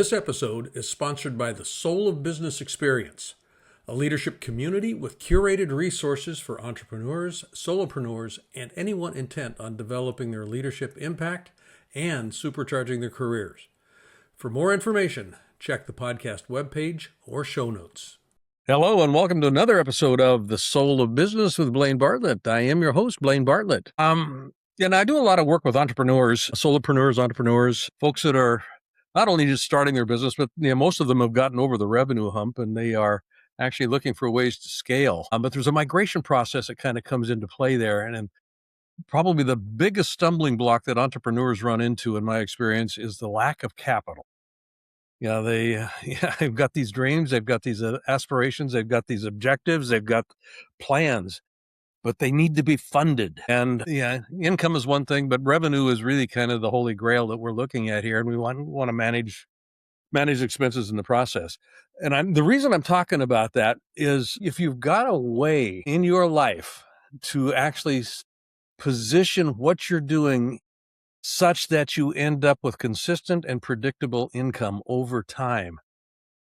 This episode is sponsored by the Soul of Business Experience, a leadership community with curated resources for entrepreneurs, solopreneurs, and anyone intent on developing their leadership impact and supercharging their careers. For more information, check the podcast webpage or show notes. Hello, and welcome to another episode of The Soul of Business with Blaine Bartlett. I am your host, Blaine Bartlett. And I do a lot of work with entrepreneurs, solopreneurs, entrepreneurs, folks that are not only just starting their business, but most of them have gotten over the revenue hump and they are actually looking for ways to scale. But there's a migration process that kind of comes into play there. And probably the biggest stumbling block that entrepreneurs run into, in my experience, is the lack of capital. They've got these dreams, they've got these aspirations, they've got these objectives, they've got plans, but they need to be funded. And income is one thing, but revenue is really kind of the holy grail that we're looking at here. And we want to manage expenses in the process. And the reason I'm talking about that is if you've got a way in your life to actually position what you're doing such that you end up with consistent and predictable income over time,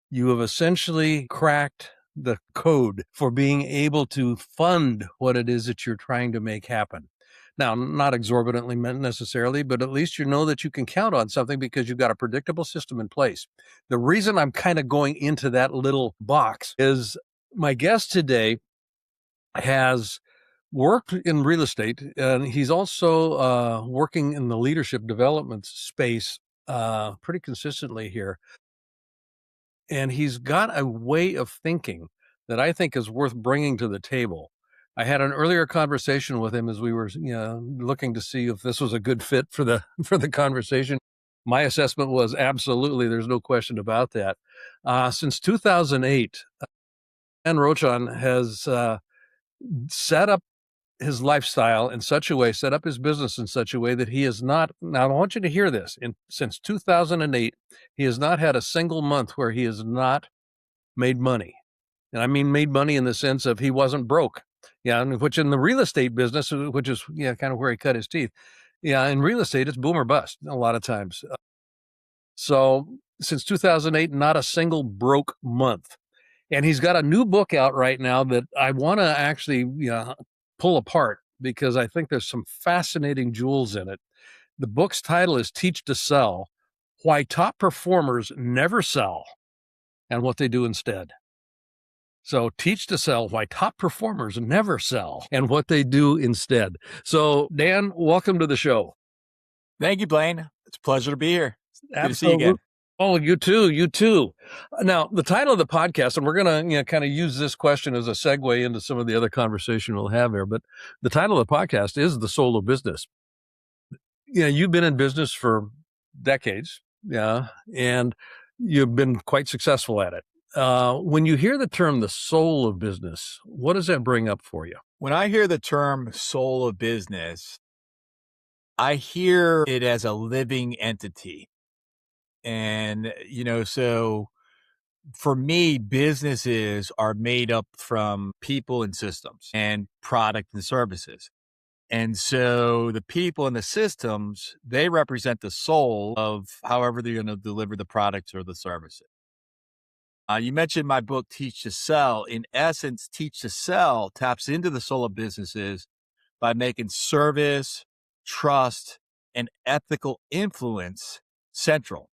you have essentially cracked the code for being able to fund what it is that you're trying to make happen. Now, not exorbitantly necessarily, but at least you know that you can count on something because you've got a predictable system in place. The reason I'm kind of going into that little box is my guest today has worked in real estate, and he's also working in the leadership development space pretty consistently here. And he's got a way of thinking that I think is worth bringing to the table. I had an earlier conversation with him as we were looking to see if this was a good fit for the conversation. My assessment was absolutely, there's no question about that. Since 2008, Rochon has set up his lifestyle in such a way, set up his business in such a way that he has not, now I want you to hear this, since 2008, he has not had a single month where he has not made money. And I mean made money in the sense of he wasn't broke. Which in the real estate business, which is kind of where he cut his teeth. In real estate, it's boom or bust a lot of times. So since 2008, not a single broke month. And he's got a new book out right now that I want to actually pull apart because I think there's some fascinating jewels in it. The book's title is Teach to Sell: Why Top Performers Never Sell and What They Do Instead. So Teach to Sell: Why Top Performers Never Sell and What They Do Instead. So Dan, welcome to the show. Thank you, Blaine. It's a pleasure to be here. Absolutely. Good to see you again. Oh, you too. Now, the title of the podcast, and we're going to kind of use this question as a segue into some of the other conversation we'll have here, but the title of the podcast is The Soul of Business. You've been in business for decades, and you've been quite successful at it. When you hear the term the soul of business, what does that bring up for you? When I hear the term soul of business, I hear it as a living entity. And, so for me, businesses are made up from people and systems and product and services. And so the people and the systems, they represent the soul of however they're going to deliver the products or the services. You mentioned my book, Teach to Sell. In essence, Teach to Sell taps into the soul of businesses by making service, trust, and ethical influence central.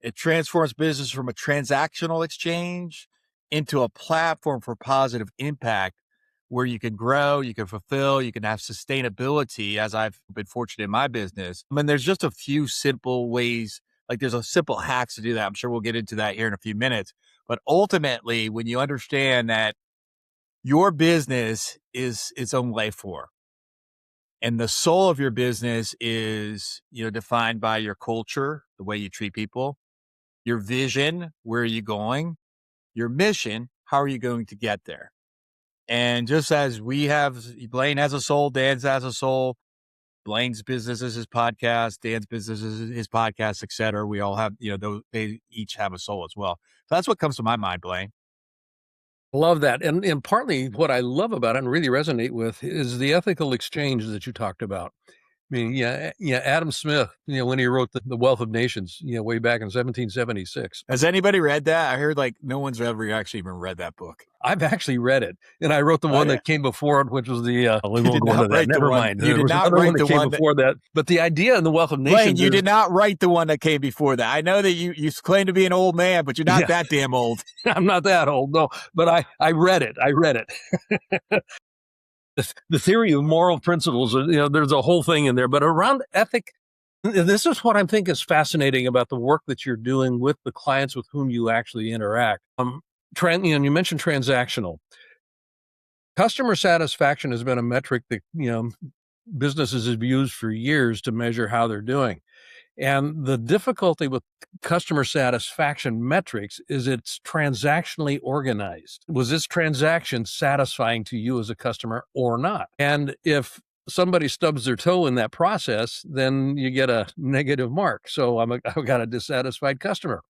It transforms business from a transactional exchange into a platform for positive impact where you can grow, you can fulfill, you can have sustainability, as I've been fortunate in my business. I mean, there's just a few simple ways, like there's a simple hacks to do that. I'm sure we'll get into that here in a few minutes. But ultimately, when you understand that your business is its own life form, and the soul of your business is, defined by your culture, the way you treat people, your vision, where are you going, your mission, how are you going to get there? And just as Blaine has a soul, Dan's has a soul, Blaine's business is his podcast, Dan's business is his podcast, et cetera. We all have, they each have a soul as well. So that's what comes to my mind, Blaine. Love that. And partly what I love about it and really resonate with is the ethical exchange that you talked about. I mean, yeah, Adam Smith, when he wrote the Wealth of Nations, way back in 1776. Has anybody read that? I heard like no one's ever actually even read that book. I've actually read it, and I wrote the one that came before it, which was the. We You won't did go into not that. write the Never one. mind. You There did was not another one write that the came one that before that. But the idea in the Wealth of Blaine, Nations you is, did not write the one that came before that. I know that you claim to be an old man, but you're not that damn old. I'm not that old, no. But I read it. I read it. The theory of moral principles. There's a whole thing in there. But around ethic, this is what I think is fascinating about the work that you're doing with the clients with whom you actually interact. You mentioned transactional. Customer satisfaction has been a metric that businesses have used for years to measure how they're doing. And the difficulty with customer satisfaction metrics is it's transactionally organized. Was this transaction satisfying to you as a customer or not? And if somebody stubs their toe in that process, then you get a negative mark. So I've got a dissatisfied customer.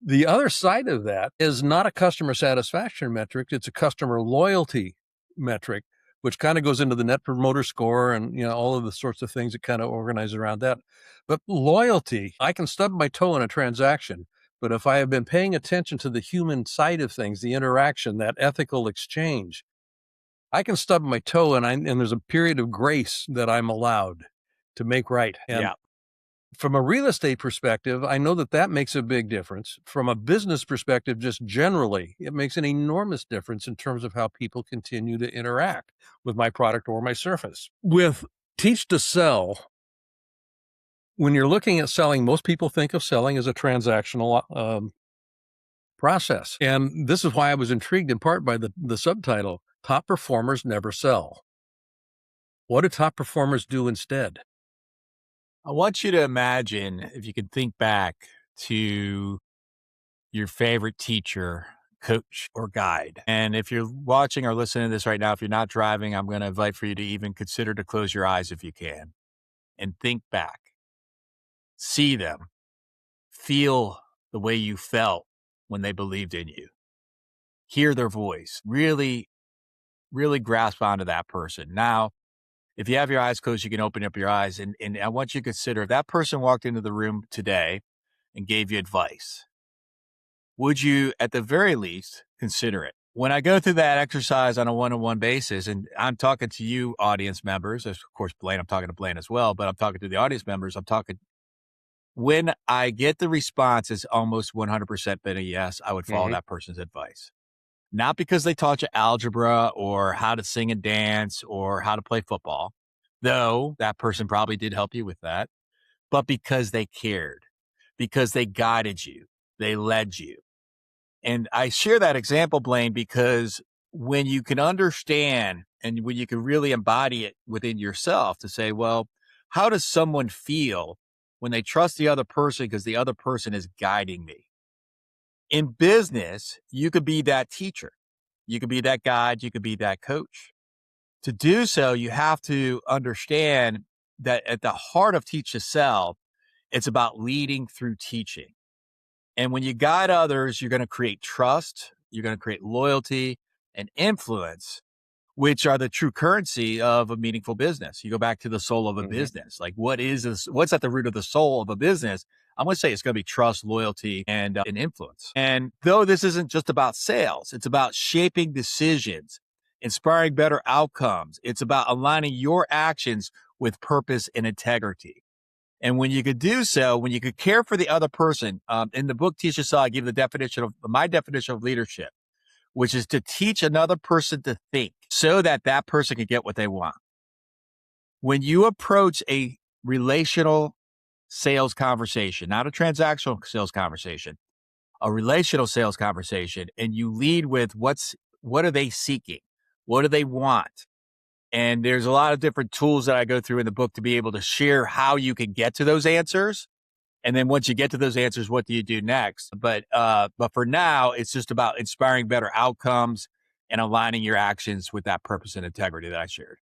The other side of that is not a customer satisfaction metric. It's a customer loyalty metric, which kind of goes into the net promoter score and, all of the sorts of things that kind of organize around that. But loyalty, I can stub my toe in a transaction, but if I have been paying attention to the human side of things, the interaction, that ethical exchange, I can stub my toe and there's a period of grace that I'm allowed to make right. And Yeah. from a real estate perspective, I know that makes a big difference. From a business perspective, just generally, it makes an enormous difference in terms of how people continue to interact with my product or my service. With Teach to Sell, when you're looking at selling, most people think of selling as a transactional process. And this is why I was intrigued in part by the subtitle, Top Performers Never Sell. What do top performers do instead? I want you to imagine, if you can think back to your favorite teacher, coach, or guide. And if you're watching or listening to this right now, if you're not driving, I'm going to invite for you to even consider to close your eyes if you can and think back. See them. Feel the way you felt when they believed in you. Hear their voice. Really, really grasp onto that person. Now, if you have your eyes closed, you can open up your eyes. And I want you to consider if that person walked into the room today and gave you advice, would you, at the very least, consider it? When I go through that exercise on a one-on-one basis, and I'm talking to you audience members, of course, Blaine, I'm talking to Blaine as well, but I'm talking to the audience members, when I get the response is almost 100% been a yes, I would follow that person's advice. Not because they taught you algebra or how to sing and dance or how to play football, though that person probably did help you with that, but because they cared, because they guided you, they led you. And I share that example, Blaine, because when you can understand and when you can really embody it within yourself to say, well, how does someone feel when they trust the other person because the other person is guiding me? In business, you could be that teacher. You could be that guide. You could be that coach. To do so, you have to understand that at the heart of Teach to Sell, it's about leading through teaching. And when you guide others, you're going to create trust, you're going to create loyalty and influence, which are the true currency of a meaningful business. You go back to the soul of a business. Like what's at the root of the soul of a business? I'm going to say it's going to be trust, loyalty, and influence. And though this isn't just about sales, it's about shaping decisions, inspiring better outcomes. It's about aligning your actions with purpose and integrity. And when you could do so, when you could care for the other person, in the book, Teach to Sell, I give my definition of leadership, which is to teach another person to think so that that person can get what they want. When you approach a relational sales conversation, not a transactional sales conversation, a relational sales conversation, and you lead with what are they seeking? What do they want? And there's a lot of different tools that I go through in the book to be able to share how you can get to those answers. And then once you get to those answers, what do you do next? But for now, it's just about inspiring better outcomes and aligning your actions with that purpose and integrity that I shared.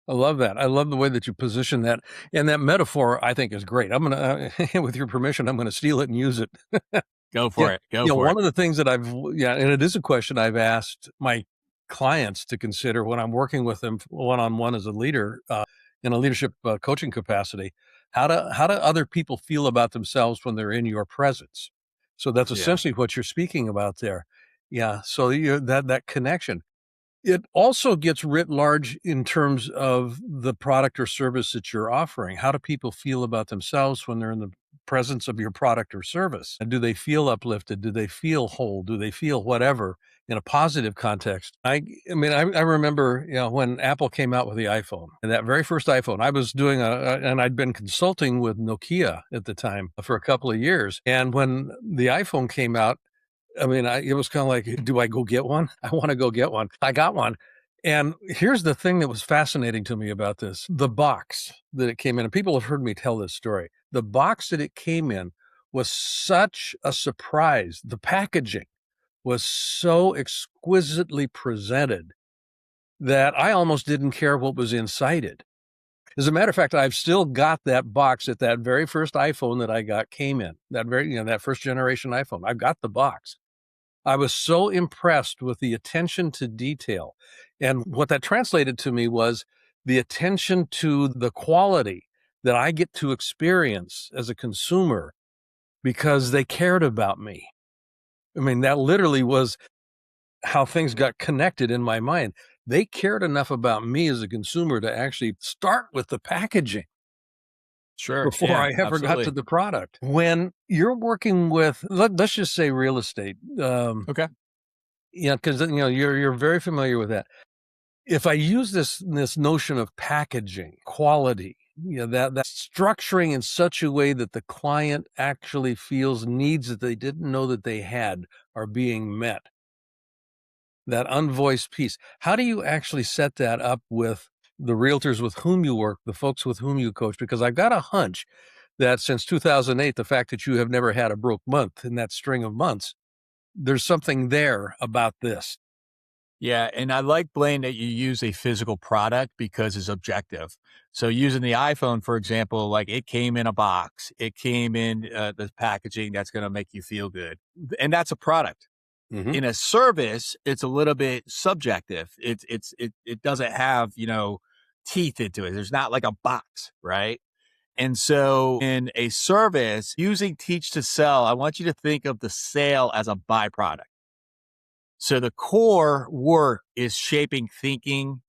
I love that. I love the way that you position that. And that metaphor, I think, is great. I'm going to, with your permission, I'm going to steal it and use it. Go for it. Go for it. One of the things that and it is a question I've asked my clients to consider when I'm working with them one-on-one as a leader, in a leadership coaching capacity. How do other people feel about themselves when they're in your presence? So that's Yeah. essentially what you're speaking about there. Yeah. So that connection. It also gets writ large in terms of the product or service that you're offering. How do people feel about themselves when they're in the presence of your product or service? And do they feel uplifted? Do they feel whole? Do they feel whatever in a positive context? I mean, I remember, when Apple came out with the iPhone, and that very first iPhone, I was doing and I'd been consulting with Nokia at the time for a couple of years. And when the iPhone came out, I mean, it was kind of like, do I go get one? I want to go get one. I got one. And here's the thing that was fascinating to me about this. The box that it came in, and people have heard me tell this story. The box that it came in was such a surprise. The packaging was so exquisitely presented that I almost didn't care what was inside it. As a matter of fact, I've still got that box that very first iPhone that I got came in. That first generation iPhone. I've got the box. I was so impressed with the attention to detail. And what that translated to me was the attention to the quality that I get to experience as a consumer because they cared about me. I mean, that literally was how things got connected in my mind. They cared enough about me as a consumer to actually start with the packaging Sure. before Yeah, I ever got to absolutely. the product. When you're working with, let's just say real estate, Okay. yeah, because you're very familiar with that. If I use this notion of packaging, quality, that structuring in such a way that the client actually feels needs that they didn't know that they had are being met, that unvoiced piece. How do you actually set that up with the realtors with whom you work, the folks with whom you coach? Because I've got a hunch that since 2008, the fact that you have never had a broke month in that string of months, there's something there about this. Yeah, and I like, Blaine, that you use a physical product because it's objective. So using the iPhone, for example, like it came in a box, it came in the packaging that's going to make you feel good, and that's a product. Mhm. In a service, it's a little bit subjective. It doesn't have teeth into it. There's not like a box, right? And so in a service, using teach to sell, I want you to think of the sale as a byproduct. So the core work is shaping thinking.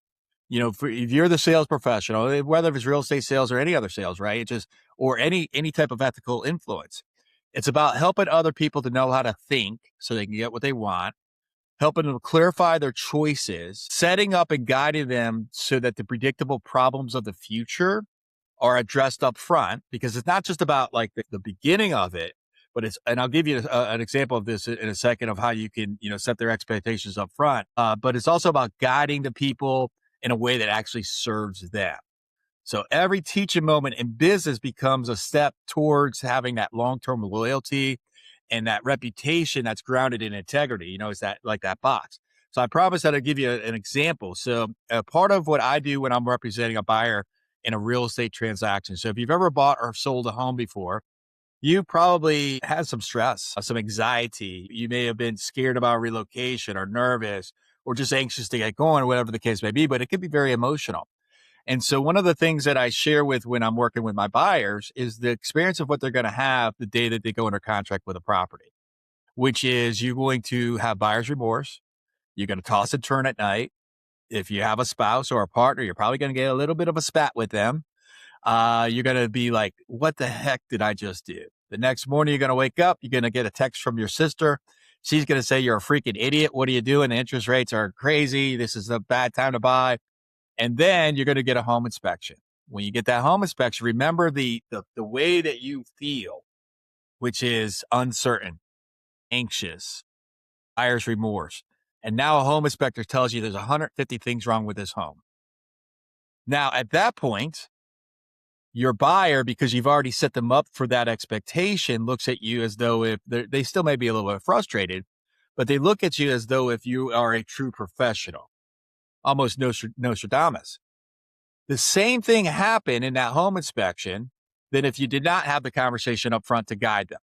If you're the sales professional, whether it's real estate sales or any other sales, right? It just or any type of ethical influence. It's about helping other people to know how to think so they can get what they want, helping them clarify their choices, setting up and guiding them so that the predictable problems of the future are addressed up front, because it's not just about like the beginning of it, but and I'll give you an example of this in a second of how you can, set their expectations up front. But it's also about guiding the people in a way that actually serves them. So every teaching moment in business becomes a step towards having that long-term loyalty and that reputation that's grounded in integrity. It's that like that box. So I promise that I'll give you an example. So part of what I do when I'm representing a buyer in a real estate transaction. So if you've ever bought or sold a home before, you probably had some stress, some anxiety. You may have been scared about relocation or nervous or just anxious to get going or whatever the case may be, but it can be very emotional. And so one of the things that I share with when I'm working with my buyers is the experience of what they're going to have the day that they go under contract with a property, which is you're going to have buyer's remorse. You're going to toss and turn at night. If you have a spouse or a partner, you're probably going to get a little bit of a spat with them. You're going to be like, what the heck did I just do? The next morning, you're going to wake up. You're going to get a text from your sister. She's going to say, you're a freaking idiot. What are you doing? The interest rates are crazy. This is a bad time to buy. And then you're going to get a home inspection. When you get that home inspection, remember the way that you feel, which is uncertain, anxious, buyer's remorse. And now a home inspector tells you there's 150 things wrong with this home. Now, at that point, your buyer, because you've already set them up for that expectation, looks at you as though if they still may be a little bit frustrated, but they look at you as though if you are a true professional, almost Nostradamus. The same thing happened in that home inspection than if you did not have the conversation up front to guide them.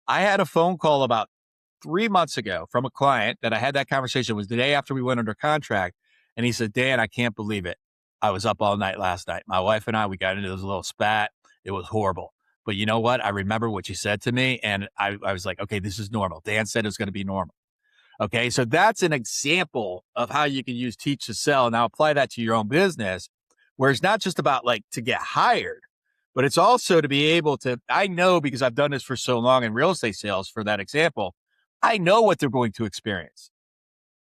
I had a phone call about 3 months ago from a client that I had that conversation. It was the day after we went under contract. And he said, Dan, I can't believe it. I was up all night last night. My wife and we got into this little spat. It was horrible. But you know what? I remember what she said to me, and I was like, okay, this is normal. Dan said it was going to be normal. Okay. So that's an example of how you can use teach to sell. Now apply that to your own business, where it's not just about like to get hired, but it's also to be able to, I know because I've done this for so long in real estate sales, for that example, I know what they're going to experience.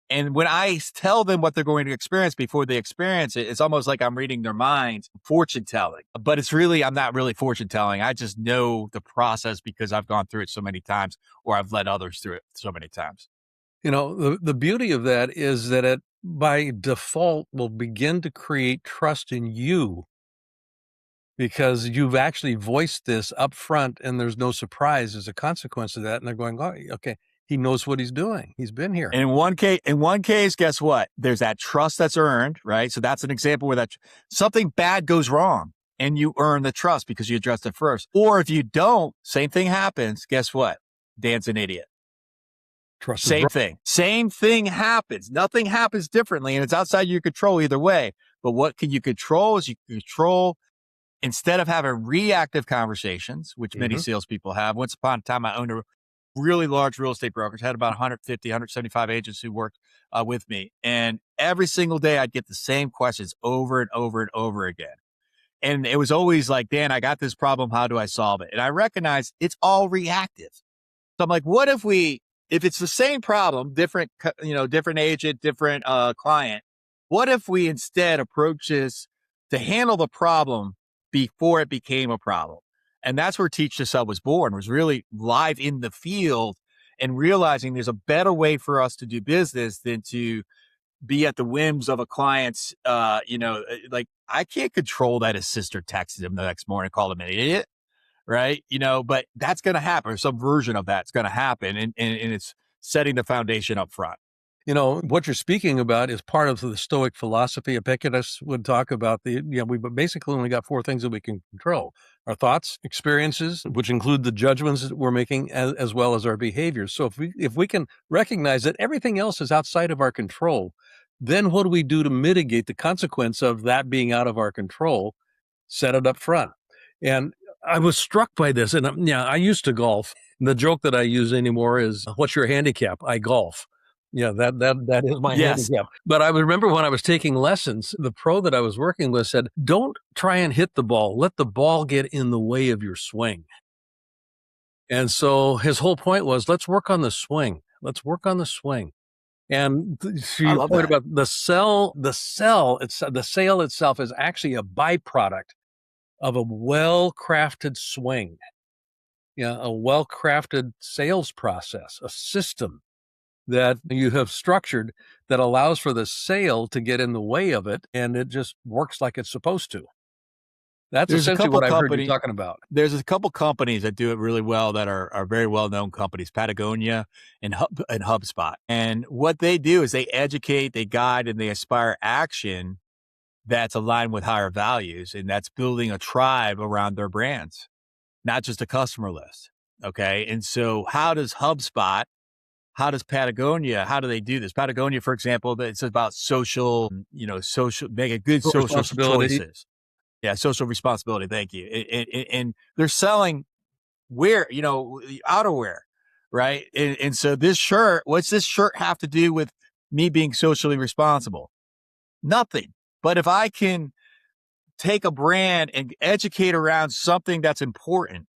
And when I tell them what they're going to experience before they experience it, it's almost like I'm reading their minds, fortune telling. But it's really, I'm not really fortune telling. I just know the process because I've gone through it so many times, or I've led others through it so many times. The beauty of that is that it, by default, will begin to create trust in you because you've actually voiced this up front and there's no surprise as a consequence of that. And they're going, oh, okay, he knows what he's doing. He's been here. And in one case, guess what? There's that trust that's earned, right? So that's an example where that something bad goes wrong and you earn the trust because you addressed it first. Or if you don't, same thing happens. Guess what? Dan's an idiot. Trust Same thing happens. Nothing happens differently, and it's outside your control either way. But what can you control is you can control, instead of having reactive conversations, which many salespeople have. Once upon a time, I owned a really large real estate brokerage, had about 150, 175 agents who worked with me. And every single day I'd get the same questions over and over and over again. And it was always like, Dan, I got this problem. How do I solve it? And I recognize it's all reactive. So I'm like, what if it's the same problem, different agent, different client, what if we instead approach this to handle the problem before it became a problem? And that's where Teach to Sell was born, was really live in the field and realizing there's a better way for us to do business than to be at the whims of a client's, like I can't control that his sister texted him the next morning, called him an idiot. Right. But that's going to happen. Some version of that's going to happen. And it's setting the foundation up front. What you're speaking about is part of the Stoic philosophy. Epictetus would talk about we've basically only got four things that we can control: our thoughts, experiences, which include the judgments that we're making, as well as our behaviors. So if we can recognize that everything else is outside of our control, then what do we do to mitigate the consequence of that being out of our control? Set it up front. And I was struck by this, and I used to golf. The joke that I use anymore is, "What's your handicap?" I golf. Yeah, that is my handicap. But I remember when I was taking lessons, the pro that I was working with said, "Don't try and hit the ball. Let the ball get in the way of your swing." And so his whole point was, let's work on the swing. Let's work on the swing. And to your point about the sale itself is actually a byproduct of a well-crafted swing, a well-crafted sales process, a system that you have structured that allows for the sale to get in the way of it, and it just works like it's supposed to. That's essentially what I've heard you talking about. There's a couple companies that do it really well that are very well-known companies, Patagonia and HubSpot. And what they do is they educate, they guide, and they inspire action that's aligned with higher values. And that's building a tribe around their brands, not just a customer list. Okay. And so how does HubSpot, how does Patagonia, how do they do this? Patagonia, for example, it's about social, make a good social choices. Yeah. Social responsibility. Thank you. And they're selling outerwear, right? And so this shirt, what's this shirt have to do with me being socially responsible? Nothing. But if I can take a brand and educate around something that's important,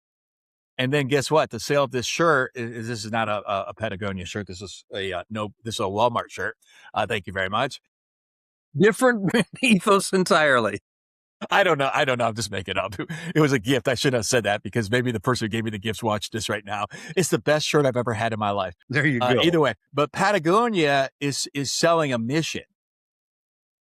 and then guess what? The sale of this shirt this is not a Patagonia shirt. This is this is a Walmart shirt. Thank you very much. Different ethos entirely. I don't know. I'm just making it up. It was a gift. I shouldn't have said that because maybe the person who gave me the gifts watched this right now. It's the best shirt I've ever had in my life. There you go. Either way, but Patagonia is selling a mission.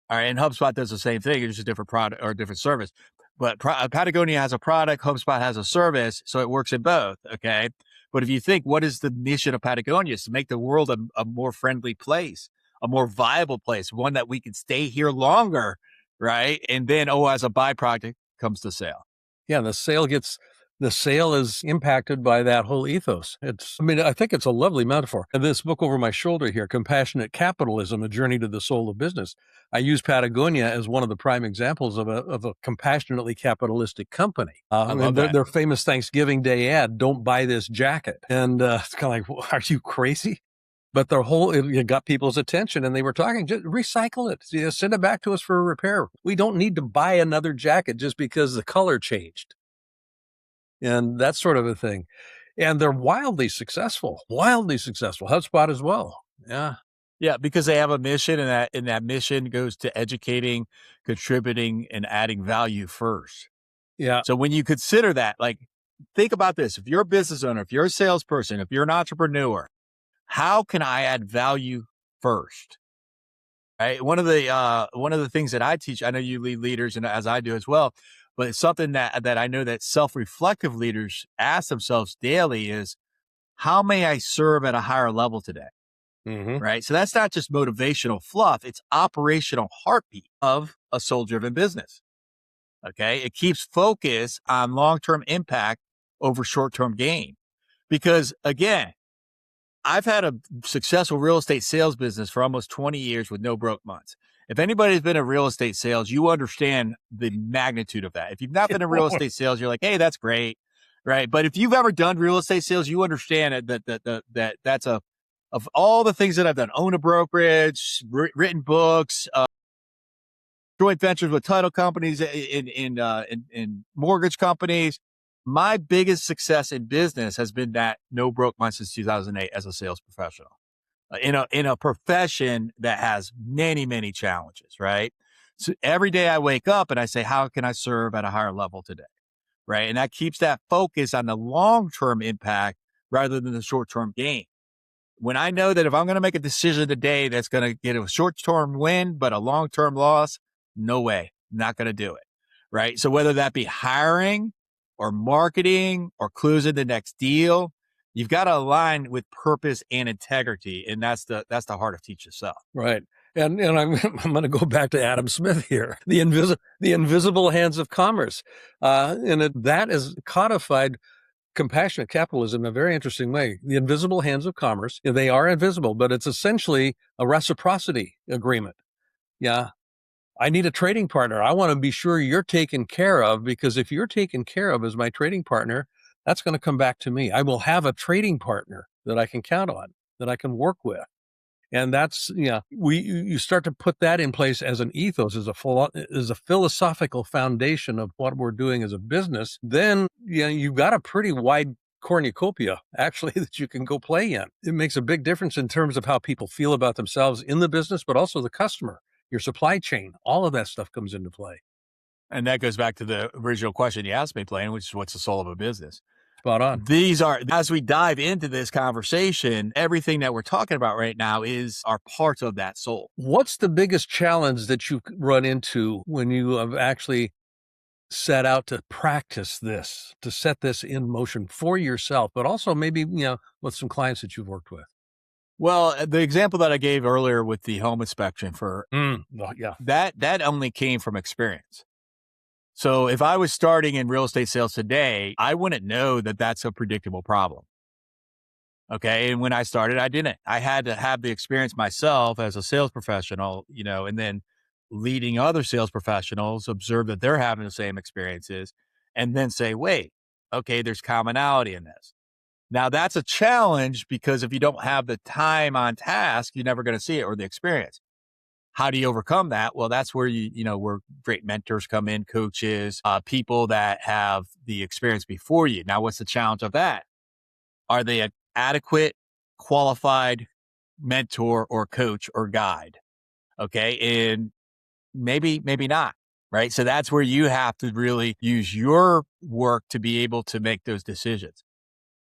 All right. And HubSpot does the same thing. It's just a different product or a different service. But Patagonia has a product, HubSpot has a service, so it works in both. Okay. But if you think, what is the mission of Patagonia? Is to make the world a more friendly place, a more viable place, one that we can stay here longer. Right. And then, as a byproduct comes the sale. Yeah. The sale gets the sale is impacted by that whole ethos. I think it's a lovely metaphor. And this book over my shoulder here, Compassionate Capitalism, A Journey to the Soul of Business. I use Patagonia as one of the prime examples of a compassionately capitalistic company. I love that. Their famous Thanksgiving Day ad, "Don't buy this jacket." And it's kind of like, well, are you crazy? But it got people's attention, and they were talking, just recycle it. Send it back to us for a repair. We don't need to buy another jacket just because the color changed. And that sort of a thing. And they're wildly successful. HubSpot as well. Yeah. Yeah, because they have a mission, and that mission goes to educating, contributing, and adding value first. Yeah. So when you consider that, like, think about this. If you're a business owner, if you're a salesperson, if you're an entrepreneur, how can I add value first? Right. One of the things that I teach, I know you lead leaders, and as I do as well, but it's something that I know that self-reflective leaders ask themselves daily is, how may I serve at a higher level today? Mm-hmm. Right. So that's not just motivational fluff. It's operational heartbeat of a soul-driven business. Okay. It keeps focus on long-term impact over short-term gain. Because again, I've had a successful real estate sales business for almost 20 years with no broke months. If anybody's been in real estate sales, you understand the magnitude of that. If you've not been in real estate sales, you're like, hey, that's great. Right. But if you've ever done real estate sales, you understand that that's of all the things that I've done, own a brokerage, written books, joint ventures with title companies, in mortgage companies. My biggest success in business has been that no broke months since 2008 as a sales professional, in a profession that has many, many challenges. Right. So every day I wake up and I say, how can I serve at a higher level today? Right. And that keeps that focus on the long-term impact rather than the short-term gain. When I know that if I'm going to make a decision today that's going to get a short-term win, but a long-term loss, no way, not going to do it. Right. So whether that be hiring or marketing or closing the next deal, you've got to align with purpose and integrity. And that's the heart of Teach Yourself. Right. And I'm going to go back to Adam Smith here, the invisible hands of commerce. That is codified compassionate capitalism in a very interesting way. The invisible hands of commerce, they are invisible, but it's essentially a reciprocity agreement. Yeah. I need a trading partner. I want to be sure you're taken care of, because if you're taken care of as my trading partner, that's going to come back to me. I will have a trading partner that I can count on, that I can work with. And that's, you start to put that in place as an ethos, as a philosophical foundation of what we're doing as a business. Then, you've got a pretty wide cornucopia, actually, that you can go play in. It makes a big difference in terms of how people feel about themselves in the business, but also the customer, your supply chain. All of that stuff comes into play. And that goes back to the original question you asked me, Blaine, which is, what's the soul of a business? Spot on. These are, as we dive into this conversation, everything that we're talking about right now are parts of that soul. What's the biggest challenge that you run into when you have actually set out to practice this, to set this in motion for yourself, but also maybe, with some clients that you've worked with? Well, the example that I gave earlier with the home inspection that only came from experience. So if I was starting in real estate sales today, I wouldn't know that that's a predictable problem. Okay. And when I started, I didn't. I had to have the experience myself as a sales professional, and then leading other sales professionals, observe that they're having the same experiences, and then say, wait, okay, there's commonality in this. Now that's a challenge, because if you don't have the time on task, you're never going to see it, or the experience. How do you overcome that? Well, that's where where great mentors come in, coaches, people that have the experience before you. Now, what's the challenge of that? Are they an adequate, qualified mentor or coach or guide? Okay. And maybe not. Right. So that's where you have to really use your work to be able to make those decisions.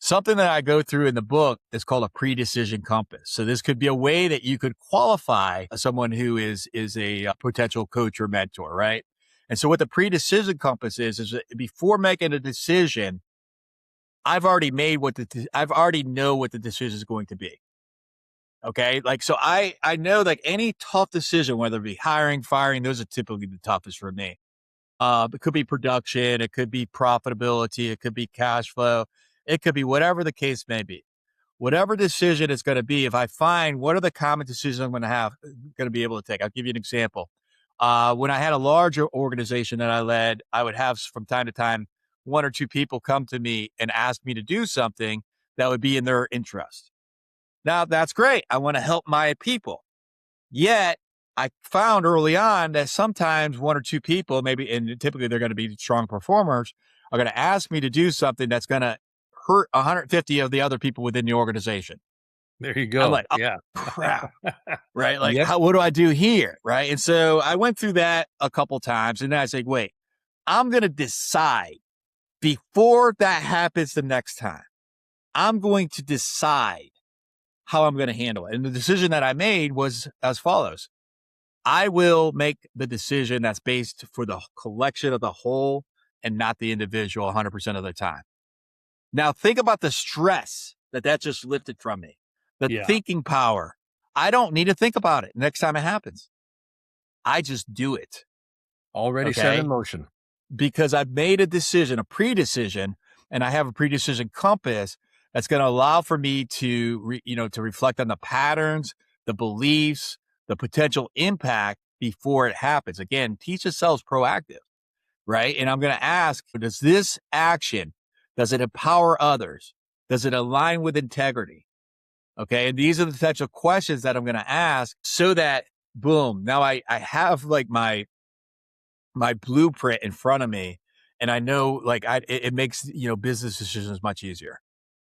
Something that I go through in the book is called a pre-decision compass. So this could be a way that you could qualify someone who is a potential coach or mentor, right? And so what the pre-decision compass is that before making a decision, I've already know what the decision is going to be. Okay. Like, so I know, like, any tough decision, whether it be hiring, firing, those are typically the toughest for me. It could be production, it could be profitability, it could be cash flow, it could be whatever the case may be. Whatever decision it's going to be, if I find what are the common decisions I'm going to be able to take. I'll give you an example. When I had a larger organization that I led, I would have from time to time one or two people come to me and ask me to do something that would be in their interest. Now, that's great. I want to help my people. Yet, I found early on that sometimes one or two people, maybe, and typically they're going to be strong performers, are going to ask me to do something that's going to hurt 150 of the other people within the organization. There you I'm go. like, oh, Yeah. crap. Right. Like, Yep. what do I do here? Right. And so I went through that a couple times, and then I said, wait, I'm going to decide before that happens the next time. I'm going to decide how I'm going to handle it. And the decision that I made was as follows. I will make the decision that's based for the collection of the whole and not the individual 100% of the time. Now, think about the stress that just lifted from me, the Yeah. thinking power. I don't need to think about it next time it happens. I just do it. Already set in motion. Because I've made a decision, a pre-decision, and I have a pre-decision compass that's going to allow for me to, to reflect on the patterns, the beliefs, the potential impact before it happens. Again, teach yourselves proactive, right? And I'm going to ask, does this action, does it empower others? Does it align with integrity? Okay. And these are the types of questions that I'm going to ask so that boom, now I have like my blueprint in front of me. And I know like it makes, business decisions much easier.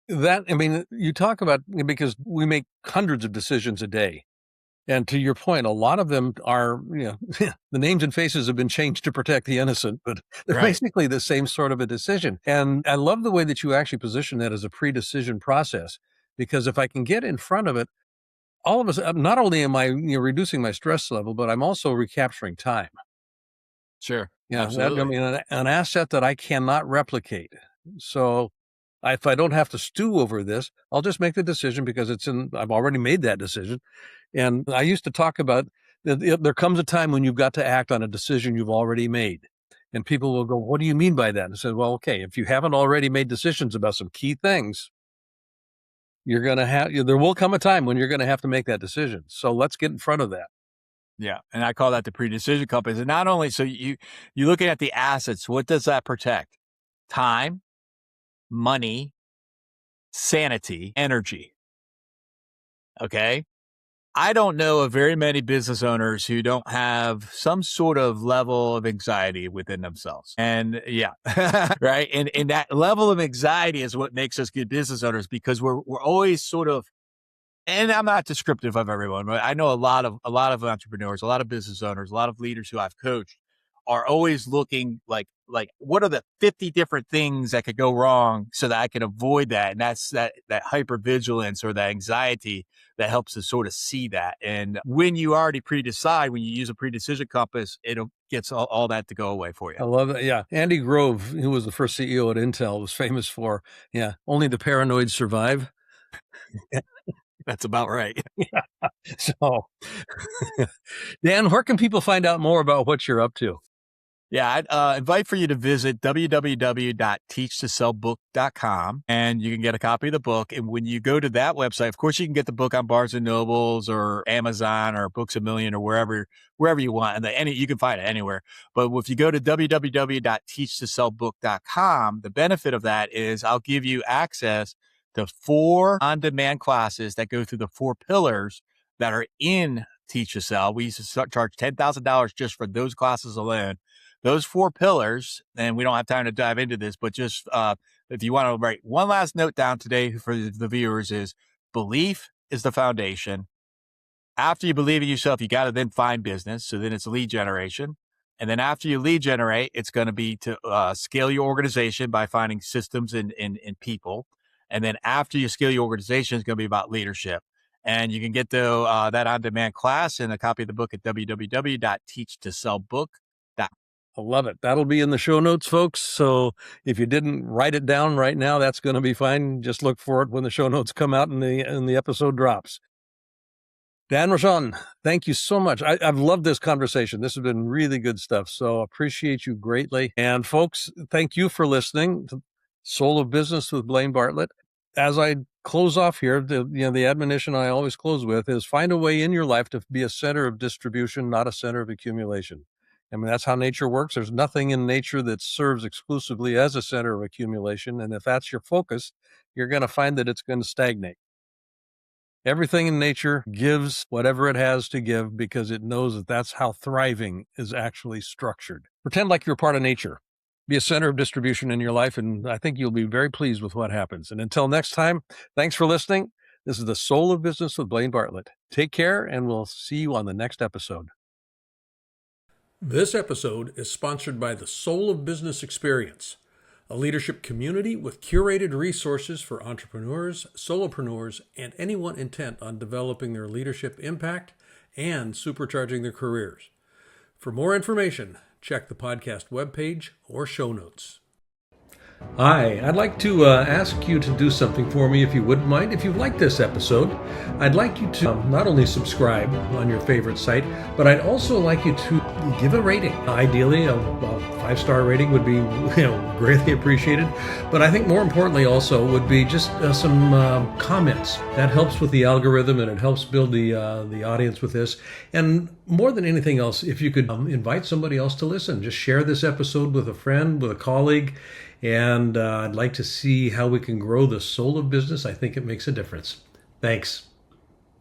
You talk about, because we make hundreds of decisions a day. And to your point, a lot of them are, the names and faces have been changed to protect the innocent, but they're basically the same sort of a decision. And I love the way that you actually position that as a pre-decision process, because if I can get in front of it, all of us, not only am I reducing my stress level, but I'm also recapturing time. Sure. Yeah, Absolutely. an asset that I cannot replicate. So if I don't have to stew over this, I'll just make the decision because I've already made that decision. And I used to talk about that there comes a time when you've got to act on a decision you've already made. And people will go, what do you mean by that? And I said, well, okay, if you haven't already made decisions about some key things, there will come a time when you're going to have to make that decision. So let's get in front of that. Yeah. And I call that the pre-decision compass. And not only, so you're looking at the assets, what does that protect? Time, money, sanity, energy. Okay. I don't know of very many business owners who don't have some sort of level of anxiety within themselves. And yeah, right. And that level of anxiety is what makes us good business owners, because we're always sort of, and I'm not descriptive of everyone, but I know a lot of entrepreneurs, a lot of business owners, a lot of leaders who I've coached are always looking like what are the 50 different things that could go wrong so that I can avoid that. And that's that hypervigilance or that anxiety that helps us sort of see that. And when you already pre-decide, when you use a pre-decision compass, it'll gets all that to go away for you. I love it. Yeah. Andy Grove, who was the first CEO at Intel, was famous for, only the paranoid survive. That's about right. Yeah. So, Dan, where can people find out more about what you're up to? Yeah, I'd invite for you to visit www.teachtosellbook.com, and you can get a copy of the book. And when you go to that website, of course, you can get the book on Barnes and Nobles or Amazon or Books A Million or wherever you want. And you can find it anywhere. But if you go to www.teachtosellbook.com, the benefit of that is I'll give you access to 4 on-demand classes that go through the 4 pillars that are in Teach to Sell. We used to charge $10,000 just for those classes alone. Those 4 pillars, and we don't have time to dive into this, but just if you want to write one last note down today for the viewers, is belief is the foundation. After you believe in yourself, you got to then find business. So then it's lead generation. And then after you lead generate, it's going to be to scale your organization by finding systems and people. And then after you scale your organization, it's going to be about leadership. And you can get that on-demand class and a copy of the book at www.teachtosellbook.com. I love it. That'll be in the show notes, folks. So if you didn't write it down right now, that's going to be fine. Just look for it when the show notes come out and the episode drops. Dan Rochon, thank you so much. I've loved this conversation. This has been really good stuff. So appreciate you greatly. And folks, thank you for listening to Soul of Business with Blaine Bartlett. As I close off here, the admonition I always close with is find a way in your life to be a center of distribution, not a center of accumulation. I mean, that's how nature works. There's nothing in nature that serves exclusively as a center of accumulation. And if that's your focus, you're going to find that it's going to stagnate. Everything in nature gives whatever it has to give because it knows that that's how thriving is actually structured. Pretend like you're part of nature. Be a center of distribution in your life, and I think you'll be very pleased with what happens. And until next time, thanks for listening. This is the Soul of Business with Blaine Bartlett. Take care, and we'll see you on the next episode. This episode is sponsored by the Soul of Business Experience, a leadership community with curated resources for entrepreneurs, solopreneurs, and anyone intent on developing their leadership impact and supercharging their careers. For more information, check the podcast webpage or show notes. Hi, I'd like to ask you to do something for me if you wouldn't mind. If you like this episode, I'd like you to not only subscribe on your favorite site, but I'd also like you to give a rating. Ideally, a 5-star rating would be greatly appreciated. But I think more importantly also would be just some comments. That helps with the algorithm and it helps build the audience with this. And more than anything else, if you could invite somebody else to listen, just share this episode with a friend, with a colleague. And I'd like to see how we can grow the soul of business. I think it makes a difference. Thanks.